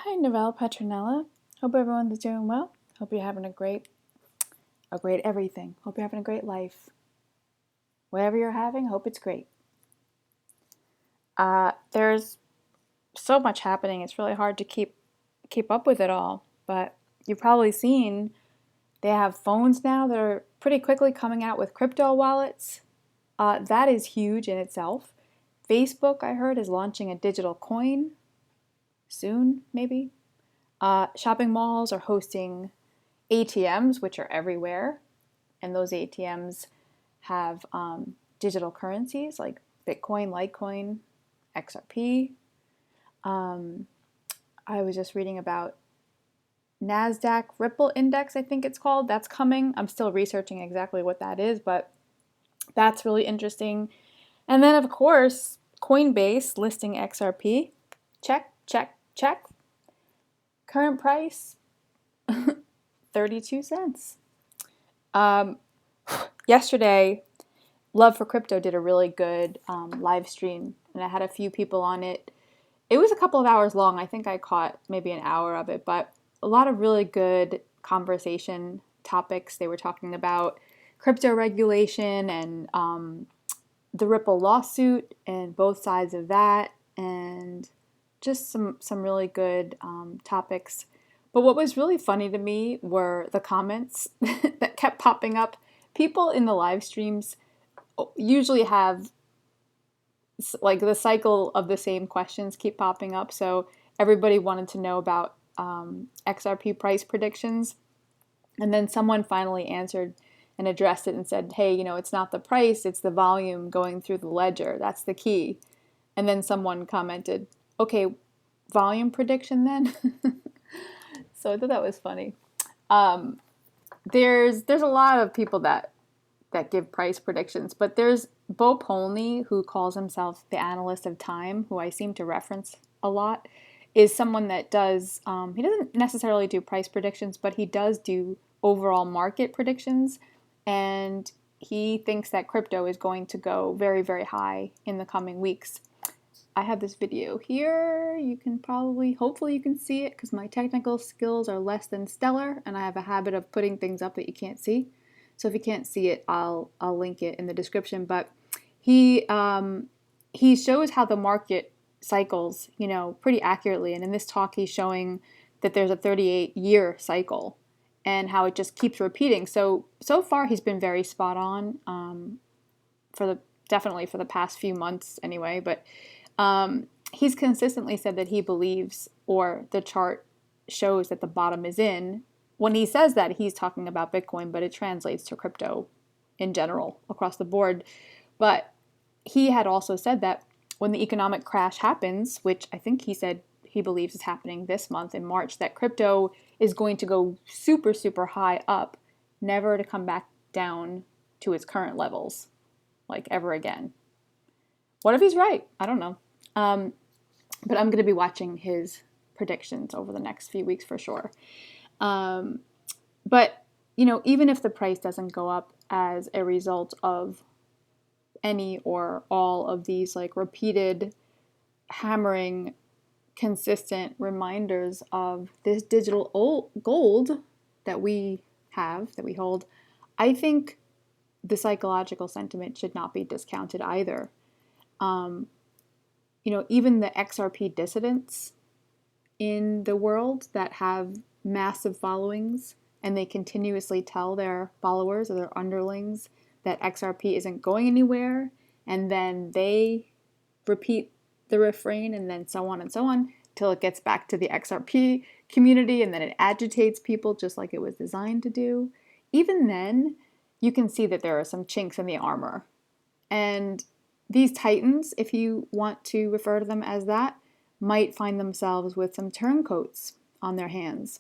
Hi, Novella Petronella. Hope everyone's doing well. Hope you're having a great everything. Hope you're having a great life. Whatever you're having, hope it's great. There's so much happening. It's really hard to keep up with it all. But you've probably seen they have phones now that are pretty quickly coming out with crypto wallets. That is huge in itself. Facebook, I heard, is launching a digital coin soon, maybe. Shopping malls are hosting ATMs, which are everywhere, and those ATMs have digital currencies like Bitcoin, Litecoin, XRP. Um, I was just reading about NASDAQ Ripple Index, I think it's called. That's coming. I'm still researching exactly what that is, but that's really interesting. And then, of course, Coinbase listing XRP. Check, check, check. Current price 32 cents. Yesterday, Love for Crypto did a really good live stream, and I had a few people on it. It was a couple of hours long. I think I caught maybe an hour of it, but a lot of really good conversation topics. They were talking about crypto regulation and the Ripple lawsuit and both sides of that, and just some really good topics. But what was really funny to me were the comments that kept popping up. People in the live streams usually have like the cycle of the same questions keep popping up. So everybody wanted to know about XRP price predictions. And then someone finally answered and addressed it and said, hey, it's not the price, it's the volume going through the ledger. That's the key. And then someone commented, okay, volume prediction then? So I thought that was funny. There's a lot of people that give price predictions, but there's Bo Polney, who calls himself the analyst of time, who I seem to reference a lot, is someone that does, he doesn't necessarily do price predictions, but he does do overall market predictions, and he thinks that crypto is going to go very, very high in the coming weeks. I have this video here. You can hopefully you can see it because my technical skills are less than stellar, and I have a habit of putting things up that you can't see. So if you can't see it, I'll link it in the description. But he shows how the market cycles, pretty accurately. And in this talk, he's showing that there's a 38-year cycle and how it just keeps repeating. So far, he's been very spot on definitely for the past few months anyway. But he's consistently said that he believes, or the chart shows that the bottom is in. When he says that, he's talking about Bitcoin, but it translates to crypto in general across the board. But he had also said that when the economic crash happens, which I think he said he believes is happening this month in March, that crypto is going to go super, super high up, never to come back down to its current levels, like ever again. What if he's right? I don't know. But I'm going to be watching his predictions over the next few weeks for sure. But, even if the price doesn't go up as a result of any or all of these like repeated, hammering, consistent reminders of this digital gold that we hold, I think the psychological sentiment should not be discounted either. Even the XRP dissidents in the world that have massive followings, and they continuously tell their followers or their underlings that XRP isn't going anywhere, and then they repeat the refrain, and then so on till it gets back to the XRP community, and then it agitates people just like it was designed to do. Even then, you can see that there are some chinks in the armor. And these titans, if you want to refer to them as that, might find themselves with some turncoats on their hands.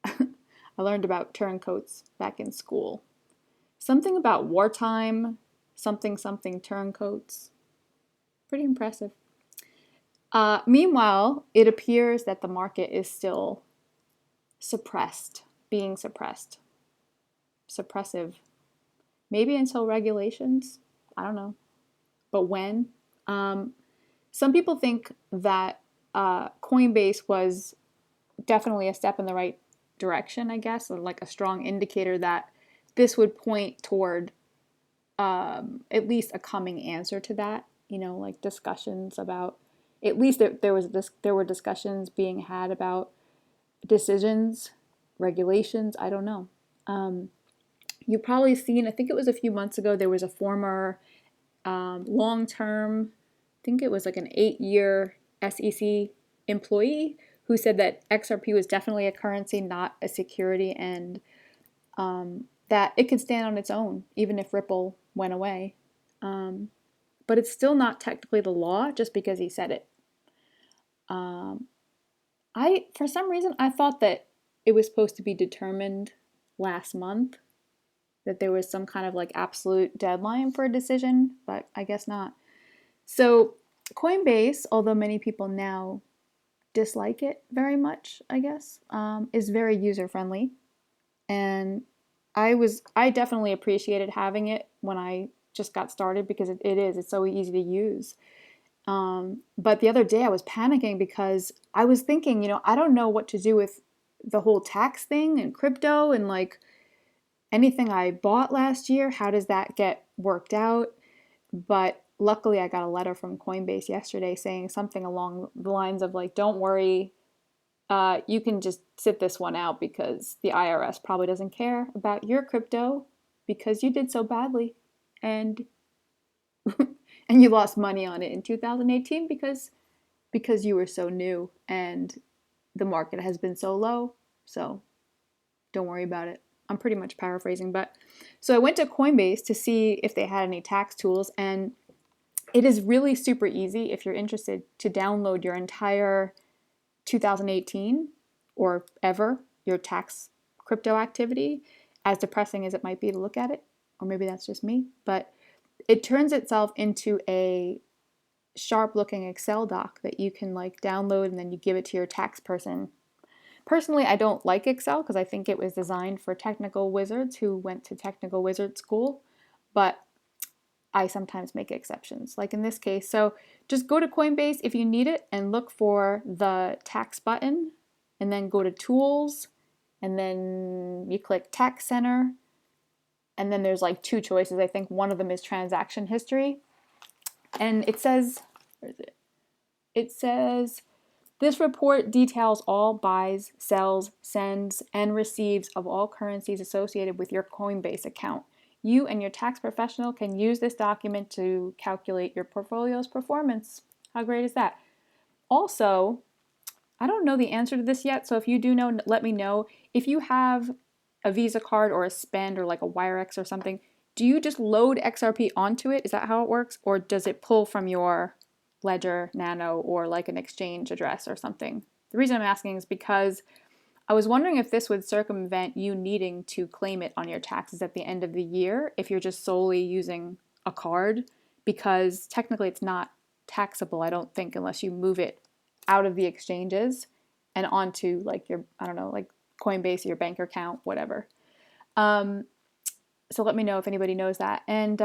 I learned about turncoats back in school. Something about wartime, something turncoats. Pretty impressive. Meanwhile, it appears that the market is still being suppressed. Suppressive. Maybe until regulations. I don't know. But when? Some people think that Coinbase was definitely a step in the right direction, I guess, or like a strong indicator that this would point toward at least a coming answer to that. Like discussions about, at least there were discussions being had about decisions, regulations. I don't know. You've probably seen, I think it was a few months ago, there was a former long term, I think it was like an 8-year SEC employee who said that XRP was definitely a currency, not a security, and that it could stand on its own, even if Ripple went away. But it's still not technically the law just because he said it. For some reason, I thought that it was supposed to be determined last month, that there was some kind of like absolute deadline for a decision, but I guess not. So Coinbase, although many people now dislike it very much, I guess, is very user friendly, and I definitely appreciated having it when I just got started because it's so easy to use. But the other day I was panicking because I was thinking, I don't know what to do with the whole tax thing and crypto and like anything I bought last year. How does that get worked out? But luckily I got a letter from Coinbase yesterday saying something along the lines of like, don't worry, you can just sit this one out because the IRS probably doesn't care about your crypto because you did so badly and and you lost money on it in 2018 because you were so new and the market has been so low. So don't worry about it. I'm pretty much paraphrasing, but so I went to Coinbase to see if they had any tax tools, and it is really super easy if you're interested to download your entire 2018 or ever your tax crypto activity, as depressing as it might be to look at it, or maybe that's just me, but it turns itself into a sharp looking Excel doc that you can like download and then you give it to your tax person. Personally, I don't like Excel because I think it was designed for technical wizards who went to technical wizard school, but I sometimes make exceptions, like in this case. So just go to Coinbase if you need it and look for the tax button and then go to tools and then you click tax center. And then there's like two choices. I think one of them is transaction history. And it says, where is it? It says, this report details all buys, sells, sends, and receives of all currencies associated with your Coinbase account. You and your tax professional can use this document to calculate your portfolio's performance. How great is that? Also, I don't know the answer to this yet, so if you do know, let me know. If you have a Visa card or a Spend or like a WireX or something, do you just load XRP onto it? Is that how it works? Or does it pull from your Ledger, Nano, or like an exchange address or something? The reason I'm asking is because I was wondering if this would circumvent you needing to claim it on your taxes at the end of the year if you're just solely using a card, because technically it's not taxable, I don't think, unless you move it out of the exchanges and onto like your, I don't know, like Coinbase or your bank account, whatever. So let me know if anybody knows that. And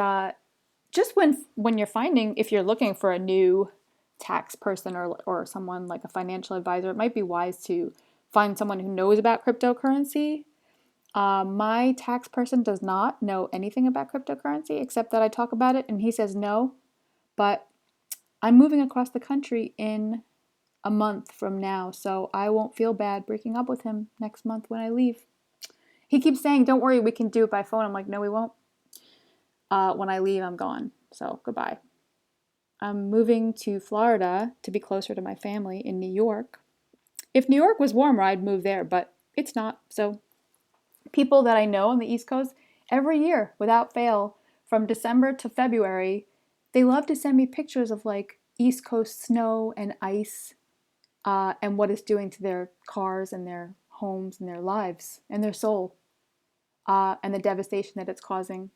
just when you're finding, if you're looking for a new tax person or someone like a financial advisor, it might be wise to find someone who knows about cryptocurrency. My tax person does not know anything about cryptocurrency except that I talk about it and he says no. But I'm moving across the country in a month from now, so I won't feel bad breaking up with him next month when I leave. He keeps saying, don't worry, we can do it by phone. I'm like, no, we won't. When I leave, I'm gone. So goodbye. I'm moving to Florida to be closer to my family in New York. If New York was warmer, I'd move there, but it's not. So people that I know on the East Coast, every year, without fail, from December to February, they love to send me pictures of like East Coast snow and ice and what it's doing to their cars and their homes and their lives and their soul and the devastation that it's causing.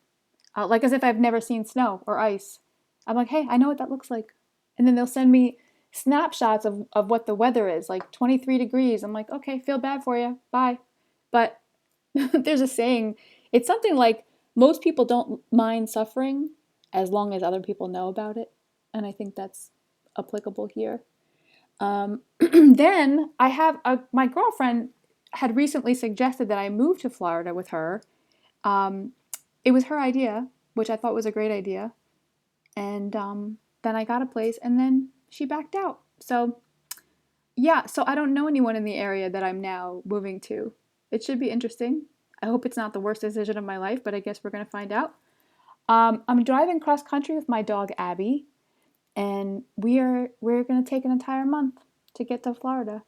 Like as if I've never seen snow or ice. I'm like, hey, I know what that looks like. And then they'll send me snapshots of what the weather is, like 23 degrees. I'm like, okay, feel bad for you. Bye. But there's a saying, it's something like most people don't mind suffering as long as other people know about it. And I think that's applicable here. Then I have my girlfriend had recently suggested that I move to Florida with her. Um, it was her idea, which I thought was a great idea. And then I got a place and then she backed out. So, yeah, so I don't know anyone in the area that I'm now moving to. It should be interesting. I hope it's not the worst decision of my life, but I guess we're going to find out. I'm driving cross country with my dog Abby, and we're going to take an entire month to get to Florida.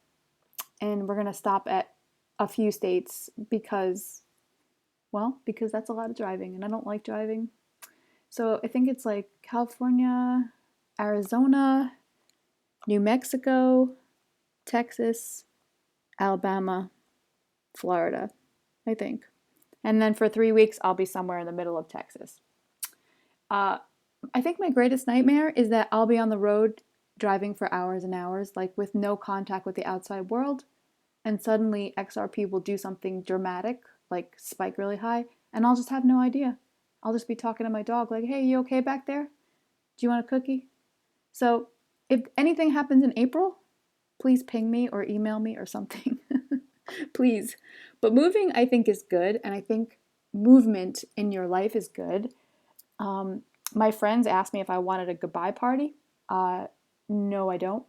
And we're going to stop at a few states because that's a lot of driving and I don't like driving. So I think it's like California, Arizona, New Mexico, Texas, Alabama, Florida, I think. And then for 3 weeks, I'll be somewhere in the middle of Texas. Uh, I think my greatest nightmare is that I'll be on the road driving for hours and hours, like with no contact with the outside world, and suddenly XRP will do something dramatic, like spike really high, and I'll just have no idea. I'll just be talking to my dog, like, hey, you okay back there? Do you want a cookie? So if anything happens in April, please ping me or email me or something. Please. But moving, I think, is good, and I think movement in your life is good. My friends asked me if I wanted a goodbye party. No, I don't.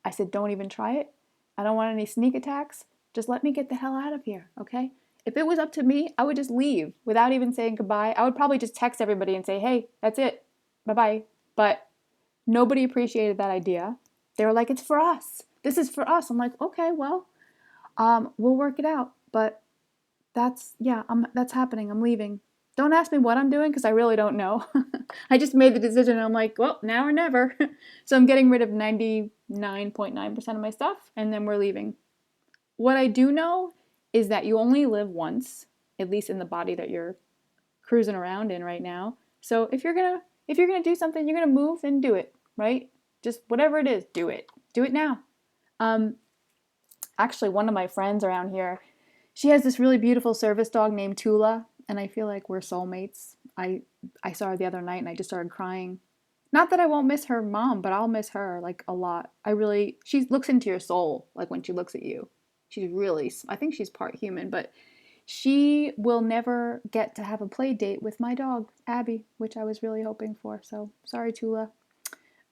I said, don't even try it. I don't want any sneak attacks. Just let me get the hell out of here, okay? If it was up to me, I would just leave without even saying goodbye. I would probably just text everybody and say, hey, that's it. Bye-bye. But nobody appreciated that idea. They were like, it's for us. This is for us. I'm like, okay, well, we'll work it out. But that's happening. I'm leaving. Don't ask me what I'm doing because I really don't know. I just made the decision and I'm like, well, now or never. So I'm getting rid of 99.9% of my stuff and then we're leaving. What I do know is that you only live once, at least in the body that you're cruising around in right now. So if you're gonna do something, you're gonna move and do it, right? Just whatever it is, do it. Do it now. Um, Actually, one of my friends around here, she has this really beautiful service dog named Tula, and I feel like we're soulmates. I saw her the other night and I just started crying. Not that I won't miss her mom, but I'll miss her like a lot. She looks into your soul like when she looks at you. I think she's part human, but she will never get to have a play date with my dog, Abby, which I was really hoping for. So sorry, Tula.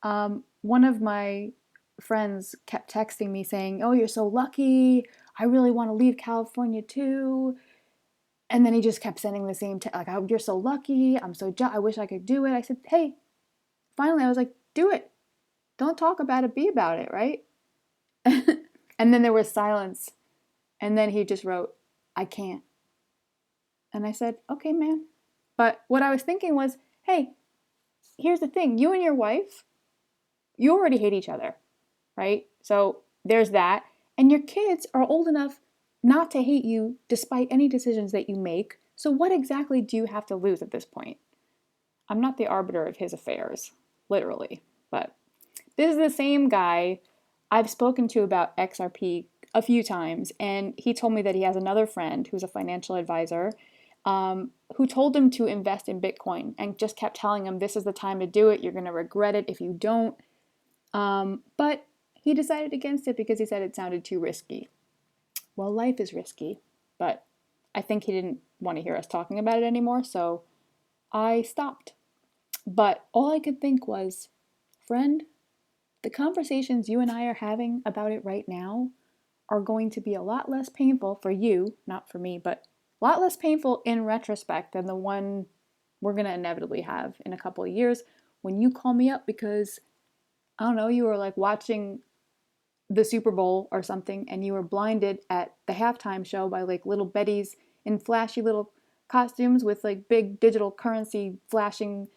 One of my friends kept texting me saying, oh, you're so lucky. I really want to leave California too. And then he just kept sending the same text, like, oh, you're so lucky. I wish I could do it. I said, hey, finally, I was like, do it. Don't talk about it, be about it, right? And then there was silence. And then he just wrote, I can't. And I said, okay, man. But what I was thinking was, hey, here's the thing. You and your wife, you already hate each other, right? So there's that. And your kids are old enough not to hate you despite any decisions that you make. So what exactly do you have to lose at this point? I'm not the arbiter of his affairs, literally. But this is the same guy I've spoken to about XRP a few times, and he told me that he has another friend who's a financial advisor who told him to invest in Bitcoin and just kept telling him, this is the time to do it. You're going to regret it if you don't. But he decided against it because he said it sounded too risky. Well, life is risky, but I think he didn't want to hear us talking about it anymore, so I stopped. But all I could think was, friend, the conversations you and I are having about it right now are going to be a lot less painful for you, not for me, but a lot less painful in retrospect than the one we're going to inevitably have in a couple of years when you call me up because, I don't know, you were like watching the Super Bowl or something and you were blinded at the halftime show by like little Bettys in flashy little costumes with like big digital currency flashing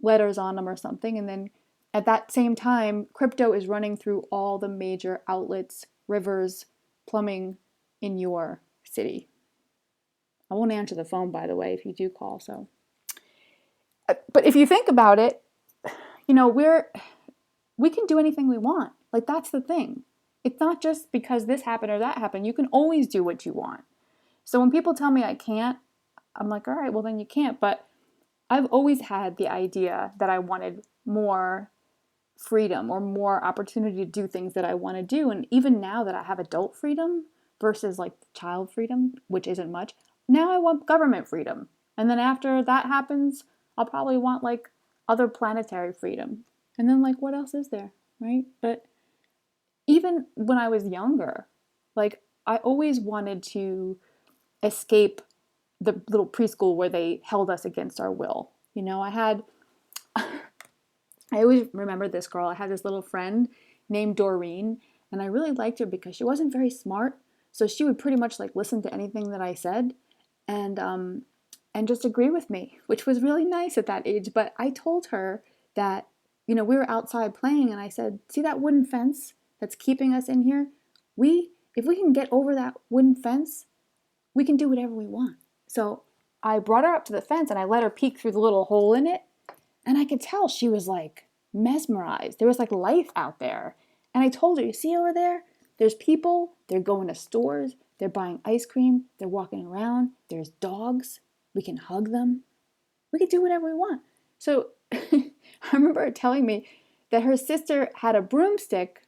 letters on them or something. And then at that same time, crypto is running through all the major outlets, rivers, plumbing in your city. I won't answer the phone, by the way, if you do call. So, but if you think about it, you know, we can do anything we want. Like, that's the thing. It's not just because this happened or that happened. You can always do what you want. So when people tell me I can't, I'm like, all right, well then you can't. But I've always had the idea that I wanted more freedom or more opportunity to do things that I want to do. And even now that I have adult freedom versus like child freedom, which isn't much, now I want government freedom. And then after that happens, I'll probably want like other planetary freedom. And then like what else is there, right? But even when I was younger, like I always wanted to escape the little preschool where they held us against our will. You know, I always remember this girl. I had this little friend named Doreen, and I really liked her because she wasn't very smart. So she would pretty much like listen to anything that I said and and just agree with me, which was really nice at that age. But I told her that, you know, we were outside playing and I said, "See that wooden fence that's keeping us in here? If we can get over that wooden fence, we can do whatever we want." So I brought her up to the fence and I let her peek through the little hole in it. And I could tell she was like mesmerized. There was like life out there. And I told her, "You see over there? There's people. They're going to stores. They're buying ice cream. They're walking around. There's dogs. We can hug them. We can do whatever we want." So I remember her telling me that her sister had a broomstick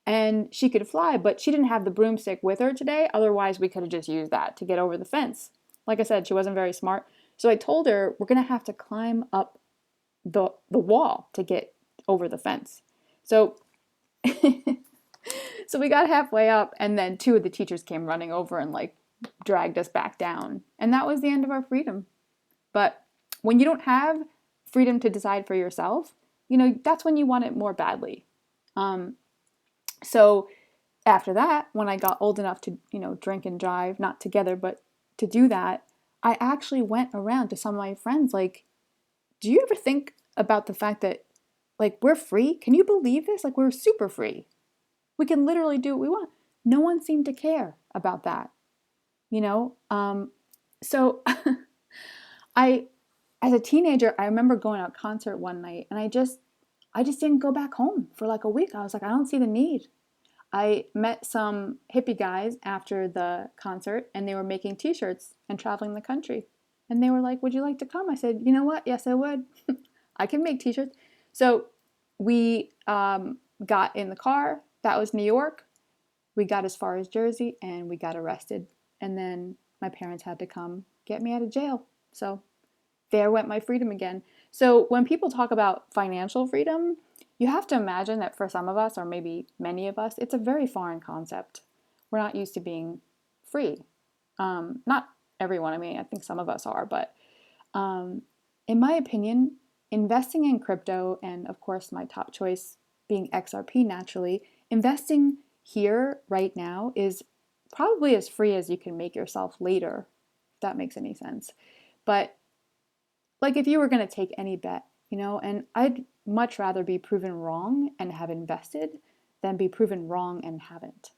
and she could fly, but she didn't have the broomstick with her today. Otherwise, we could have just used that to get over the fence. Like I said, she wasn't very smart. So I told her we're going to have to climb up the wall to get over the fence. So so we got halfway up and then two of the teachers came running over and like dragged us back down. And that was the end of our freedom. But when you don't have freedom to decide for yourself, you know, that's when you want it more badly. So after that, when I got old enough to, you know, drink and drive, not together, but to do that, I actually went around to some of my friends like, "Do you ever think about the fact that like we're free? Can you believe this? Like we're super free. We can literally do what we want." No one seemed to care about that, you know? So I, as a teenager, I remember going to a concert one night and I just didn't go back home for like a week. I was like, I don't see the need. I met some hippie guys after the concert and they were making t-shirts and traveling the country. And they were like, "Would you like to come?" I said, "You know what? Yes, I would. I can make t-shirts." So we got in the car. That was New York. We got as far as Jersey and we got arrested. And then my parents had to come get me out of jail. So there went my freedom again. So when people talk about financial freedom, you have to imagine that for some of us, or maybe many of us, it's a very foreign concept. We're not used to being free. Not everyone, I mean, I think some of us are, but in my opinion, investing in crypto, and of course my top choice being XRP naturally, investing here right now is probably as free as you can make yourself later, if that makes any sense. But like if you were going to take any bet, you know, and I'd much rather be proven wrong and have invested than be proven wrong and haven't.